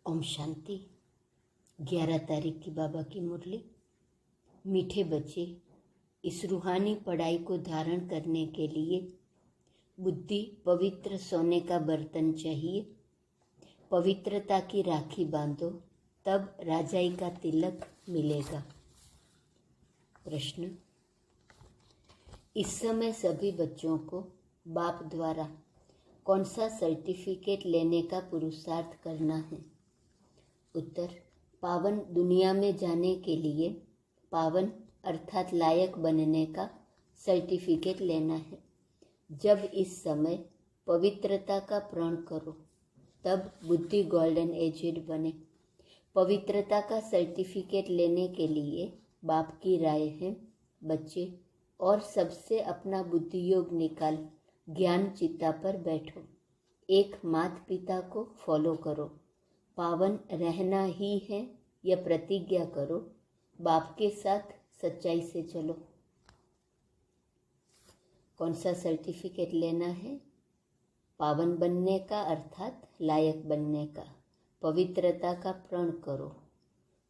ओम शांति। 11 तारीख की बाबा की मुरली। मीठे बच्चे, इस रूहानी पढ़ाई को धारण करने के लिए बुद्धि पवित्र सोने का बर्तन चाहिए। पवित्रता की राखी बांधो, तब राजाई का तिलक मिलेगा। प्रश्न: इस समय सभी बच्चों को बाप द्वारा कौन सा सर्टिफिकेट लेने का पुरुषार्थ करना है? उत्तर: पावन दुनिया में जाने के लिए पावन अर्थात लायक बनने का सर्टिफिकेट लेना है। जब इस समय पवित्रता का प्रण करो, तब बुद्धि गोल्डन एजेड बने। पवित्रता का सर्टिफिकेट लेने के लिए बाप की राय है, बच्चे और सबसे अपना बुद्धि योग निकाल ज्ञान चिता पर बैठो। एक माता पिता को फॉलो करो। पावन रहना ही है यह प्रतिज्ञा करो। बाप के साथ सच्चाई से चलो। कौन सा सर्टिफिकेट लेना है? पावन बनने का अर्थात लायक बनने का। पवित्रता का प्रण करो।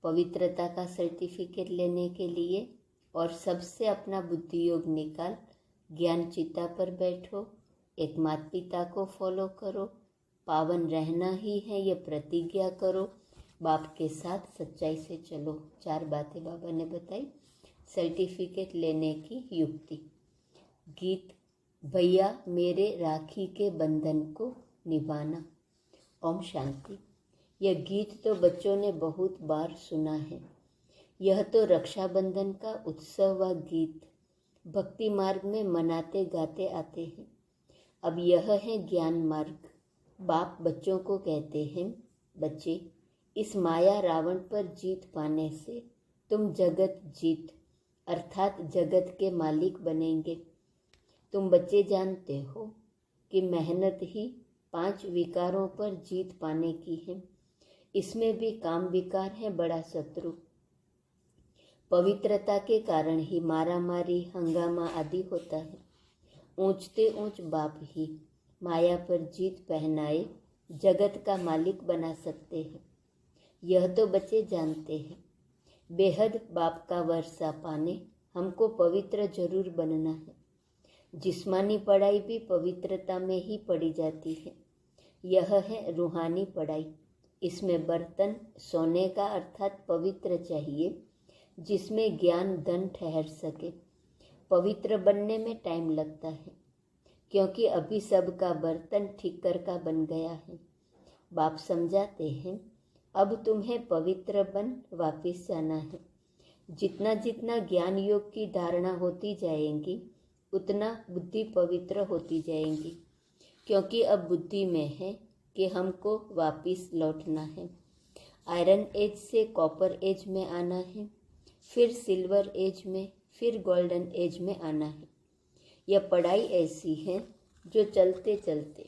पवित्रता का सर्टिफिकेट लेने के लिए और सबसे अपना बुद्धि योग निकाल ज्ञान चिता पर बैठो। एक माता पिता को फॉलो करो। पावन रहना ही है यह प्रतिज्ञा करो। बाप के साथ सच्चाई से चलो। 4 बातें बाबा ने बताई सर्टिफिकेट लेने की युक्ति। गीत: भैया मेरे राखी के बंधन को निभाना। ओम शांति। यह गीत तो बच्चों ने बहुत बार सुना है। यह तो रक्षाबंधन का उत्सव व गीत भक्ति मार्ग में मनाते गाते आते हैं। अब यह है ज्ञान मार्ग। बाप बच्चों को कहते हैं, बच्चे, इस माया रावण पर जीत पाने से तुम जगत जीत अर्थात जगत के मालिक बनेंगे। तुम बच्चे जानते हो कि मेहनत ही 5 विकारों पर जीत पाने की है। इसमें भी काम विकार है बड़ा शत्रु। पवित्रता के कारण ही मारामारी हंगामा आदि होता है। ऊंचते ऊंच बाप ही माया पर जीत पहनाए जगत का मालिक बना सकते हैं। यह तो बच्चे जानते हैं। बेहद बाप का वर्षा पाने हमको पवित्र जरूर बनना है। जिस्मानी पढ़ाई भी पवित्रता में ही पढ़ी जाती है। यह है रूहानी पढ़ाई। इसमें बर्तन सोने का अर्थात पवित्र चाहिए, जिसमें ज्ञान धन ठहर सके। पवित्र बनने में टाइम लगता है, क्योंकि अभी सबका बर्तन ठिक्कर का बन गया है। बाप समझाते हैं, अब तुम्हें पवित्र बन वापिस जाना है। जितना जितना ज्ञान योग की धारणा होती जाएंगी, उतना बुद्धि पवित्र होती जाएंगी, क्योंकि अब बुद्धि में है कि हमको वापिस लौटना है। आयरन एज से कॉपर एज में आना है, फिर सिल्वर एज में, फिर गोल्डन एज में आना है। यह पढ़ाई ऐसी है जो चलते चलते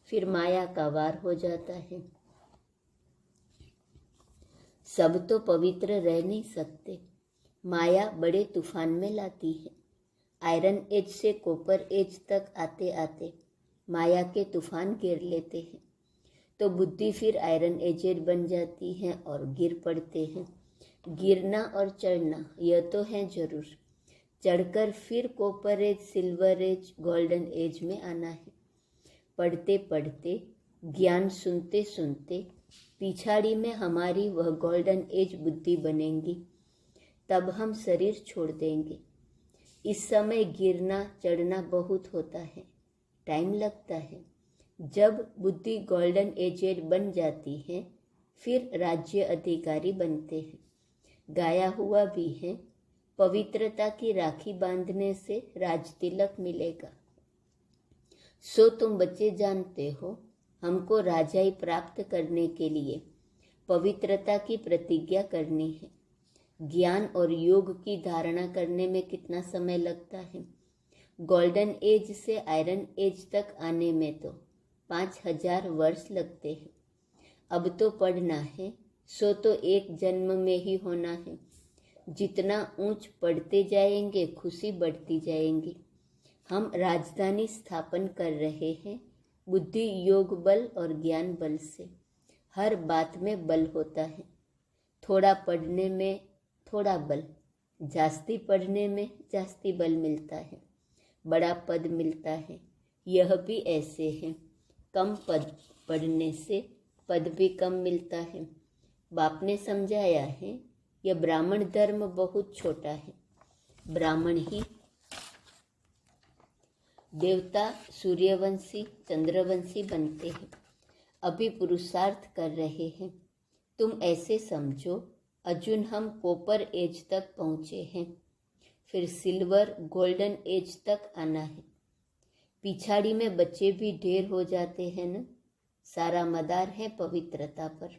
फिर माया का वार हो जाता है। सब तो पवित्र रह नहीं सकते। माया बड़े तूफान में लाती है। आयरन एज से कॉपर एज तक आते आते माया के तूफान घेर लेते हैं, तो बुद्धि फिर आयरन एजेड बन जाती है और गिर पड़ते हैं। गिरना और चढ़ना यह तो है जरूर। चढ़कर फिर copper age, silver age, golden age में आना है। पढ़ते पढ़ते ज्ञान सुनते सुनते पिछाड़ी में हमारी वह गोल्डन एज बुद्धि बनेंगी। तब हम शरीर छोड़ देंगे। इस समय गिरना चढ़ना बहुत होता है, टाइम लगता है। जब बुद्धि गोल्डन एजेड बन जाती है, फिर राज्य अधिकारी बनते हैं। गाया हुआ भी है, पवित्रता की राखी बांधने से राज तिलक मिलेगा। सो तुम बच्चे जानते हो, हमको राजाई प्राप्त करने के लिए पवित्रता की प्रतिज्ञा करनी है। ज्ञान और योग की धारणा करने में कितना समय लगता है? गोल्डन एज से आयरन एज तक आने में तो 5000 वर्ष लगते हैं। अब तो पढ़ना है, सो तो एक जन्म में ही होना है। जितना ऊंच पढ़ते जाएंगे खुशी बढ़ती जाएंगी। हम राजधानी स्थापन कर रहे हैं बुद्धि योग बल और ज्ञान बल से। हर बात में बल होता है। थोड़ा पढ़ने में थोड़ा बल, जास्ती पढ़ने में जास्ती बल मिलता है, बड़ा पद मिलता है। यह भी ऐसे है, कम पद पढ़ने से पद भी कम मिलता है। बाप ने समझाया है, यह ब्राह्मण धर्म बहुत छोटा है। ब्राह्मण ही देवता, सूर्यवंशी, चंद्रवंशी बनते हैं। अभी पुरुषार्थ कर रहे हैं। तुम ऐसे समझो, अर्जुन हम कॉपर एज तक पहुँचे हैं, फिर सिल्वर गोल्डन एज तक आना है। पिछाड़ी में बच्चे भी ढेर हो जाते हैं न। सारा मदार है पवित्रता पर।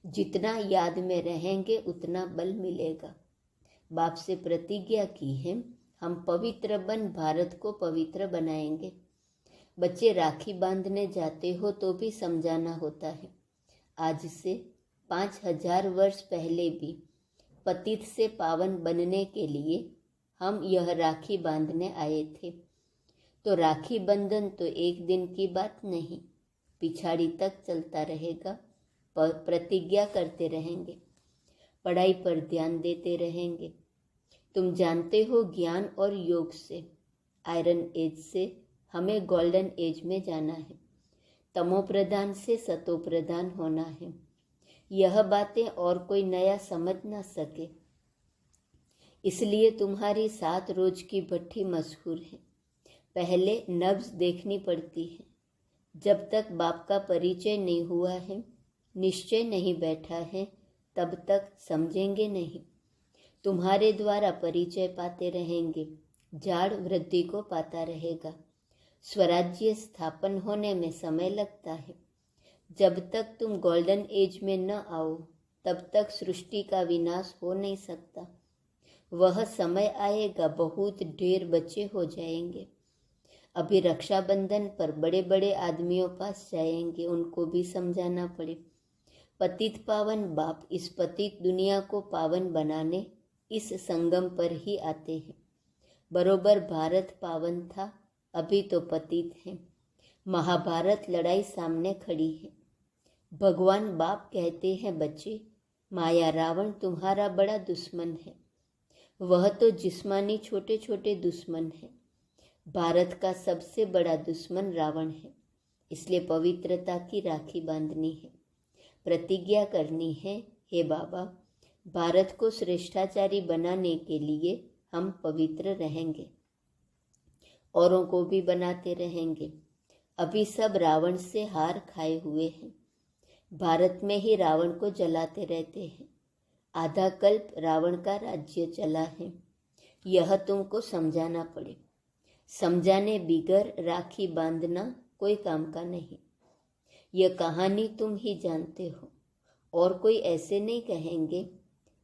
जितना याद में रहेंगे उतना बल मिलेगा। बाप से प्रतिज्ञा की है, हम पवित्र बन भारत को पवित्र बनाएंगे। बच्चे राखी बांधने जाते हो तो भी समझाना होता है। आज से 5000 वर्ष पहले भी पतित से पावन बनने के लिए हम यह राखी बांधने आए थे। तो राखी बंधन तो एक दिन की बात नहीं, पिछाड़ी तक चलता रहेगा। प्रतिज्ञा करते रहेंगे, पढ़ाई पर ध्यान देते रहेंगे। तुम जानते हो, ज्ञान और योग से, आयरन एज से हमें गोल्डन एज में जाना है। तमो प्रधान से सतो प्रधान होना है। यह बातें और कोई नया समझ ना सके, इसलिए तुम्हारी 7 रोज की भट्ठी मशहूर है। पहले नब्ज देखनी पड़ती है। जब तक बाप का परिचय नहीं हुआ है, निश्चय नहीं बैठा है, तब तक समझेंगे नहीं। तुम्हारे द्वारा परिचय पाते रहेंगे, जाड़ वृद्धि को पाता रहेगा। स्वराज्य स्थापन होने में समय लगता है। जब तक तुम गोल्डन एज में न आओ, तब तक सृष्टि का विनाश हो नहीं सकता। वह समय आएगा, बहुत ढेर बच्चे हो जाएंगे। अभी रक्षाबंधन पर बड़े बड़े आदमियों पास जाएंगे, उनको भी समझाना पड़े। पतित पावन बाप इस पतित दुनिया को पावन बनाने इस संगम पर ही आते हैं। बरोबर भारत पावन था, अभी तो पतित है। महाभारत लड़ाई सामने खड़ी है। भगवान बाप कहते हैं, बच्चे, माया रावण तुम्हारा बड़ा दुश्मन है। वह तो जिस्मानी छोटे छोटे दुश्मन है। भारत का सबसे बड़ा दुश्मन रावण है। इसलिए पवित्रता की राखी बांधनी है, प्रतिज्ञा करनी है, हे बाबा, भारत को श्रेष्ठाचारी बनाने के लिए हम पवित्र रहेंगे, औरों को भी बनाते रहेंगे। अभी सब रावण से हार खाए हुए हैं। भारत में ही रावण को जलाते रहते हैं। आधा कल्प रावण का राज्य चला है। यह तुमको समझाना पड़े। समझाने बिगर राखी बांधना कोई काम का नहीं। यह कहानी तुम ही जानते हो, और कोई ऐसे नहीं कहेंगे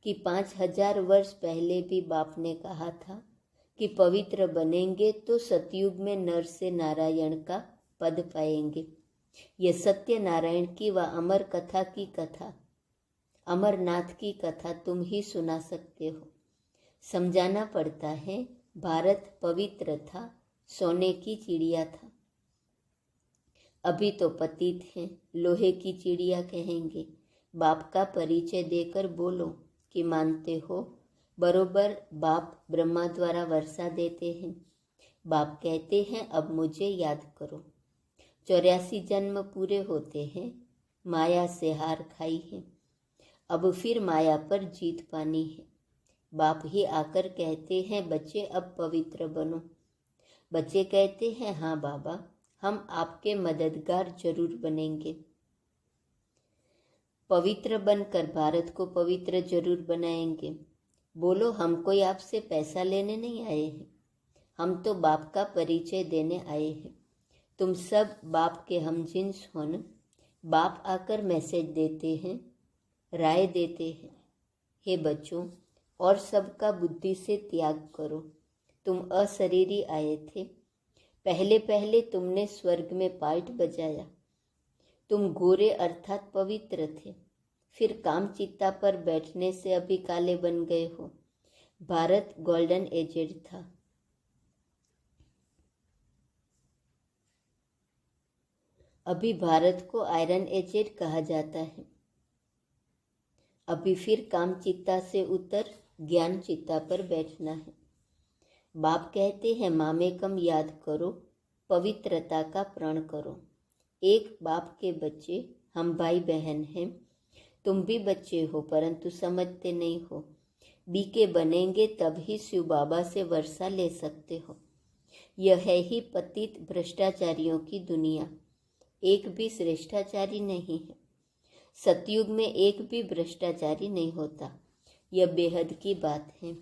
कि 5000 वर्ष पहले भी बाप ने कहा था कि पवित्र बनेंगे तो सतयुग में नर से नारायण का पद पाएंगे। ये सत्यनारायण की व अमर कथा की कथा, अमरनाथ की कथा तुम ही सुना सकते हो। समझाना पड़ता है, भारत पवित्र था, सोने की चिड़िया था। अभी तो पतित हैं, लोहे की चिड़िया कहेंगे। बाप का परिचय देकर बोलो कि मानते हो। बरोबर बाप ब्रह्मा द्वारा वर्षा देते हैं। बाप कहते हैं, अब मुझे याद करो। 84 जन्म पूरे होते हैं, माया से हार खाई है, अब फिर माया पर जीत पानी है। बाप ही आकर कहते हैं, बच्चे अब पवित्र बनो। बच्चे कहते हैं, हाँ बाबा, हम आपके मददगार जरूर बनेंगे। पवित्र बनकर भारत को पवित्र जरूर बनाएंगे। बोलो, हम कोई आपसे पैसा लेने नहीं आए हैं, हम तो बाप का परिचय देने आए हैं। तुम सब बाप के हम जिन्स हो न। बाप आकर मैसेज देते हैं, राय देते हैं, हे बच्चों, और सबका बुद्धि से त्याग करो। तुम अशरीरी आए थे। पहले पहले तुमने स्वर्ग में पार्ट बजाया। तुम गोरे अर्थात पवित्र थे, फिर काम चित्ता पर बैठने से अभी काले बन गए हो। भारत गोल्डन एजेड था। अभी भारत को आयरन एजेड कहा जाता है। अभी फिर काम चित्ता से उतर ज्ञान चित्ता पर बैठना है। बाप कहते हैं मामेकम याद करो, पवित्रता का प्रण करो। एक बाप के बच्चे हम भाई बहन हैं। तुम भी बच्चे हो परंतु समझते नहीं हो। बीके बनेंगे तब ही शिव बाबा से वर्षा ले सकते हो। यह है ही पतित भ्रष्टाचारियों की दुनिया। एक भी श्रेष्ठाचारी नहीं है। सतयुग में एक भी भ्रष्टाचारी नहीं होता। यह बेहद की बात है।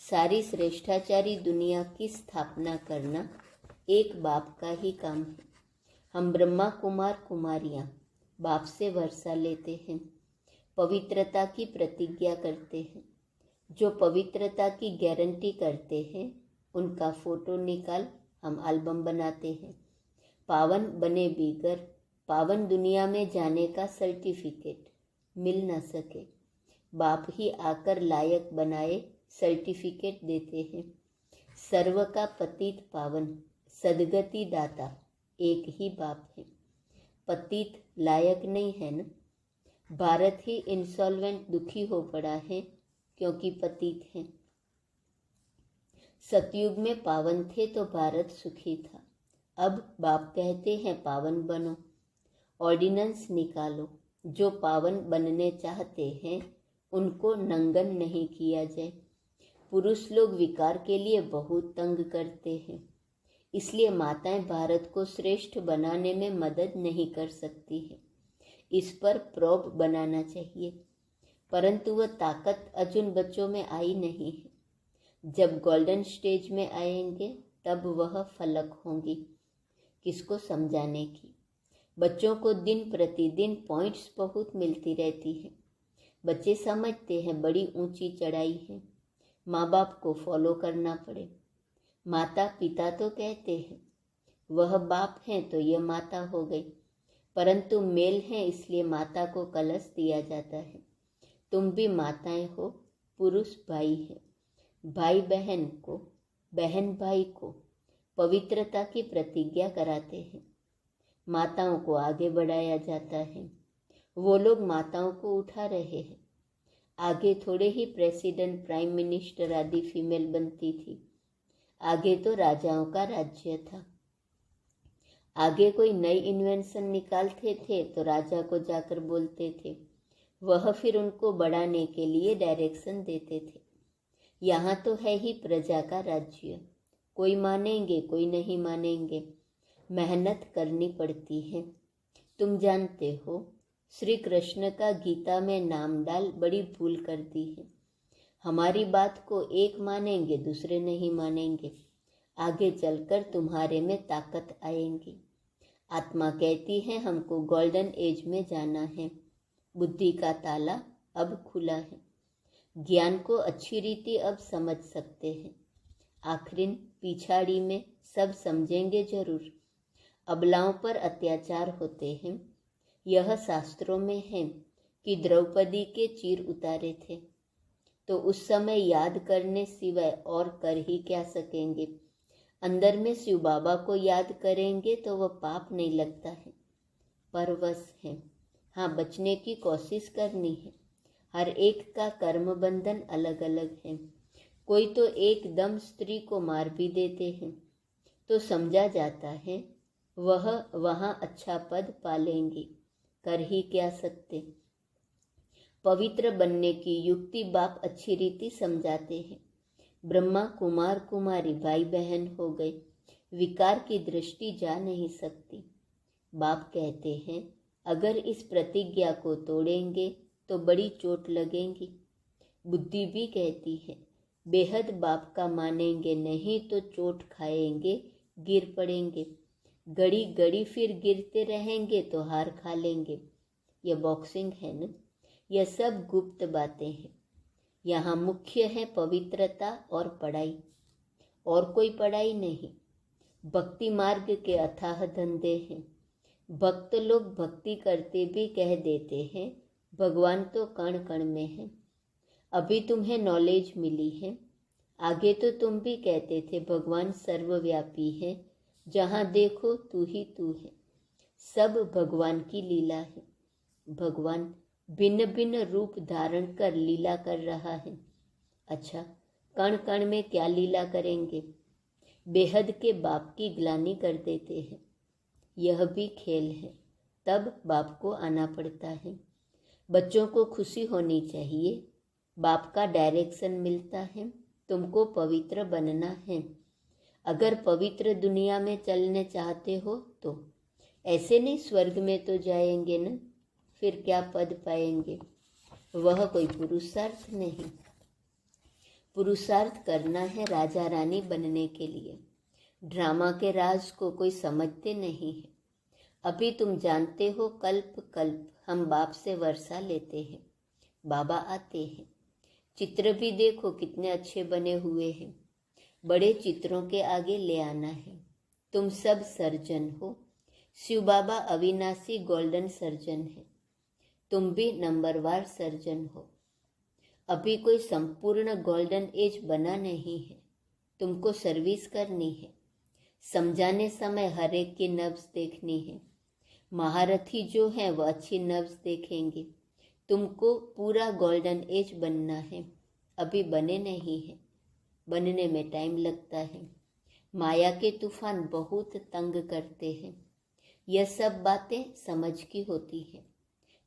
सारी श्रेष्ठाचारी दुनिया की स्थापना करना एक बाप का ही काम है। हम ब्रह्मा कुमार कुमारियाँ बाप से वर्षा लेते हैं, पवित्रता की प्रतिज्ञा करते हैं। जो पवित्रता की गारंटी करते हैं उनका फोटो निकाल हम एल्बम बनाते हैं। पावन बने बिगर पावन दुनिया में जाने का सर्टिफिकेट मिल न सके, बाप ही आकर लायक बनाए सर्टिफिकेट देते हैं। सर्व का पतित पावन सदगति दाता एक ही बाप है। पतित लायक नहीं है न। भारत ही इंसॉल्वेंट दुखी हो पड़ा है क्योंकि पतित है। सतयुग में पावन थे तो भारत सुखी था। अब बाप कहते हैं पावन बनो, ऑर्डिनेंस निकालो। जो पावन बनने चाहते हैं उनको नंगन नहीं किया जाए। पुरुष लोग विकार के लिए बहुत तंग करते हैं, इसलिए माताएं भारत को श्रेष्ठ बनाने में मदद नहीं कर सकती है। इस पर प्रोब बनाना चाहिए, परंतु वह ताकत अर्जुन बच्चों में आई नहीं है। जब गोल्डन स्टेज में आएंगे तब वह फलक होंगी किसको समझाने की। बच्चों को दिन प्रतिदिन पॉइंट्स बहुत मिलती रहती है। बच्चे समझते हैं बड़ी ऊंची चढ़ाई है, माँ बाप को फॉलो करना पड़े। माता पिता तो कहते हैं वह बाप हैं तो यह माता हो गई, परंतु मेल हैं इसलिए माता को कलश दिया जाता है। तुम भी माताएं हो, पुरुष भाई है। भाई बहन को, बहन भाई को पवित्रता की प्रतिज्ञा कराते हैं। माताओं को आगे बढ़ाया जाता है। वो लोग माताओं को उठा रहे हैं। आगे थोड़े ही प्रेसिडेंट, प्राइम मिनिस्टर आदि फीमेल बनती थी। आगे तो राजाओं का राज्य था। आगे कोई नई इन्वेंशन निकालते थे तो राजा को जाकर बोलते थे, वह फिर उनको बढ़ाने के लिए डायरेक्शन देते थे। यहाँ तो है ही प्रजा का राज्य। कोई मानेंगे कोई नहीं मानेंगे, मेहनत करनी पड़ती है। तुम जानते हो श्री कृष्ण का गीता में नाम डाल बड़ी भूल कर दी है। हमारी बात को एक मानेंगे दूसरे नहीं मानेंगे। आगे चलकर तुम्हारे में ताकत आएंगी। आत्मा कहती है हमको गोल्डन एज में जाना है। बुद्धि का ताला अब खुला है। ज्ञान को अच्छी रीति अब समझ सकते हैं। आखिरिन पिछाड़ी में सब समझेंगे जरूर। अबलाओं पर अत्याचार होते हैं। यह शास्त्रों में है कि द्रौपदी के चीर उतारे थे, तो उस समय याद करने सिवाय और कर ही क्या सकेंगे। अंदर में शिव बाबा को याद करेंगे तो वह पाप नहीं लगता है, परवश है। हाँ, बचने की कोशिश करनी है। हर एक का कर्म बंधन अलग अलग है। कोई तो एकदम स्त्री को मार भी देते हैं तो समझा जाता है वह वहाँ अच्छा पद पालेंगी। कर ही क्या सकते। पवित्र बनने की युक्ति बाप अच्छी रीति समझाते हैं। ब्रह्मा कुमार कुमारी भाई बहन हो गए। विकार की दृष्टि जा नहीं सकती। बाप कहते हैं अगर इस प्रतिज्ञा को तोड़ेंगे तो बड़ी चोट लगेंगी। बुद्धि भी कहती है बेहद बाप का मानेंगे नहीं तो चोट खाएंगे, गिर पड़ेंगे। गड़ी गड़ी फिर गिरते रहेंगे तो हार खा लेंगे। यह बॉक्सिंग है न। यह सब गुप्त बातें हैं। यहाँ मुख्य है पवित्रता और पढ़ाई, और कोई पढ़ाई नहीं। भक्ति मार्ग के अथाह धंधे हैं। भक्त लोग भक्ति करते भी कह देते हैं भगवान तो कण कण में है। अभी तुम्हें नॉलेज मिली है, आगे तो तुम भी कहते थे भगवान सर्वव्यापी है, जहाँ देखो तू ही तू है। सब भगवान की लीला है। भगवान भिन्न भिन्न रूप धारण कर लीला कर रहा है। अच्छा, कण कण में क्या लीला करेंगे? बेहद के बाप की ग्लानि कर देते हैं। यह भी खेल है, तब बाप को आना पड़ता है। बच्चों को खुशी होनी चाहिए, बाप का डायरेक्शन मिलता है, तुमको पवित्र बनना है। अगर पवित्र दुनिया में चलने चाहते हो तो ऐसे नहीं स्वर्ग में तो जाएंगे न, फिर क्या पद पाएंगे? वह कोई पुरुषार्थ नहीं। पुरुषार्थ करना है राजा रानी बनने के लिए। ड्रामा के राज को कोई समझते नहीं है। अभी तुम जानते हो, कल्प कल्प हम बाप से वर्षा लेते हैं, बाबा आते हैं। चित्र भी देखो कितने अच्छे बने हुए हैं। बड़े चित्रों के आगे ले आना है। तुम सब सर्जन हो। शिव बाबा अविनाशी गोल्डन सर्जन है। तुम भी नंबरवार सर्जन हो। अभी कोई संपूर्ण गोल्डन एज बना नहीं है। तुमको सर्विस करनी है। समझाने समय हर एक की नब्ज देखनी है। महारथी जो है वह अच्छी नब्ज देखेंगे। तुमको पूरा गोल्डन एज बनना है। अभी बने नहीं है, बनने में टाइम लगता है। माया के तूफान बहुत तंग करते हैं। यह सब बातें समझ की होती है।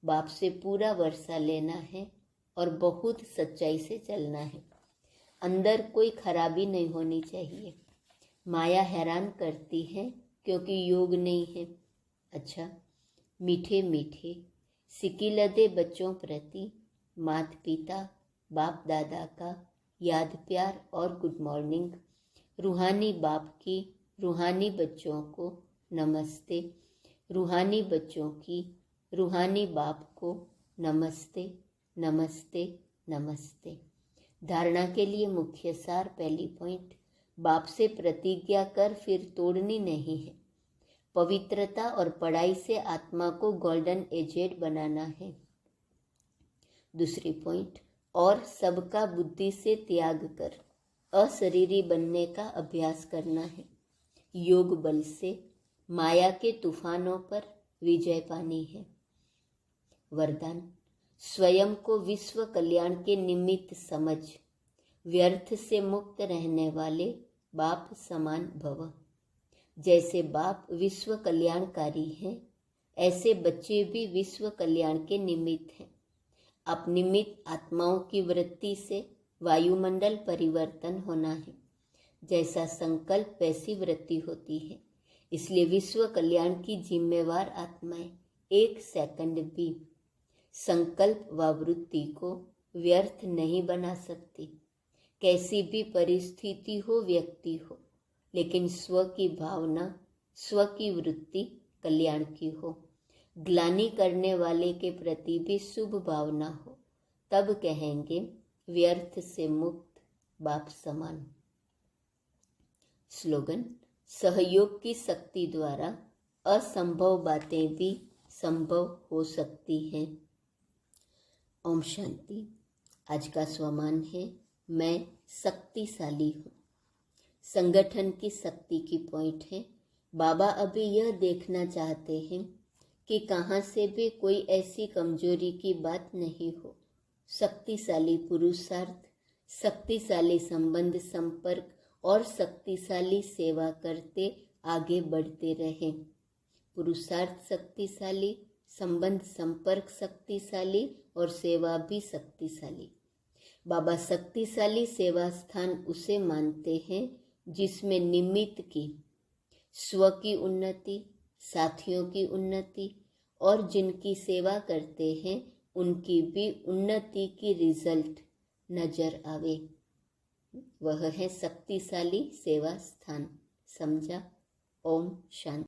बाप से पूरा वर्षा लेना है और बहुत सच्चाई से चलना है। अंदर कोई खराबी नहीं होनी चाहिए। माया हैरान करती है क्योंकि योग नहीं है। अच्छा, मीठे मीठे सिकिलदे बच्चों प्रति माता पिता बाप दादा का याद प्यार और गुड मॉर्निंग। रूहानी बाप की रूहानी बच्चों को नमस्ते। रूहानी बच्चों की रूहानी बाप को नमस्ते नमस्ते नमस्ते। धारणा के लिए मुख्य सार, पहली पॉइंट, बाप से प्रतिज्ञा कर फिर तोड़नी नहीं है। पवित्रता और पढ़ाई से आत्मा को गोल्डन एजेड बनाना है। दूसरी पॉइंट, और सबका बुद्धि से त्याग कर अशरीरी बनने का अभ्यास करना है। योग बल से माया के तूफानों पर विजय पानी है। वरदान, स्वयं को विश्व कल्याण के निमित्त समझ व्यर्थ से मुक्त रहने वाले बाप समान भव। जैसे बाप विश्व कल्याणकारी हैं, ऐसे बच्चे भी विश्व कल्याण के निमित्त हैं। आप निमित्त आत्माओं की वृत्ति से वायुमंडल परिवर्तन होना है। जैसा संकल्प वैसी वृत्ति होती है। इसलिए विश्व कल्याण की जिम्मेवार आत्माएं एक सेकंड भी संकल्प व वृत्ति को व्यर्थ नहीं बना सकती। कैसी भी परिस्थिति हो, व्यक्ति हो, लेकिन स्व की भावना, स्व की वृत्ति कल्याण की हो। ग्लानि करने वाले के प्रति भी शुभ भावना हो, तब कहेंगे व्यर्थ से मुक्त बाप समान। स्लोगन, सहयोग की शक्ति द्वारा असंभव बातें भी संभव हो सकती हैं। ओम शांति। आज का स्वमान है, मैं शक्तिशाली हूँ। संगठन की शक्ति की पॉइंट है, बाबा अभी यह देखना चाहते हैं कि कहाँ से भी कोई ऐसी कमजोरी की बात नहीं हो। शक्तिशाली पुरुषार्थ, शक्तिशाली संबंध संपर्क और शक्तिशाली सेवा करते आगे बढ़ते रहें। पुरुषार्थ शक्तिशाली, संबंध संपर्क शक्तिशाली और सेवा भी शक्तिशाली। बाबा शक्तिशाली सेवा स्थान उसे मानते हैं जिसमें निमित्त की, स्व की उन्नति, साथियों की उन्नति और जिनकी सेवा करते हैं उनकी भी उन्नति की रिजल्ट नजर आवे। वह है शक्तिशाली सेवा स्थान। समझा? ओम शांति।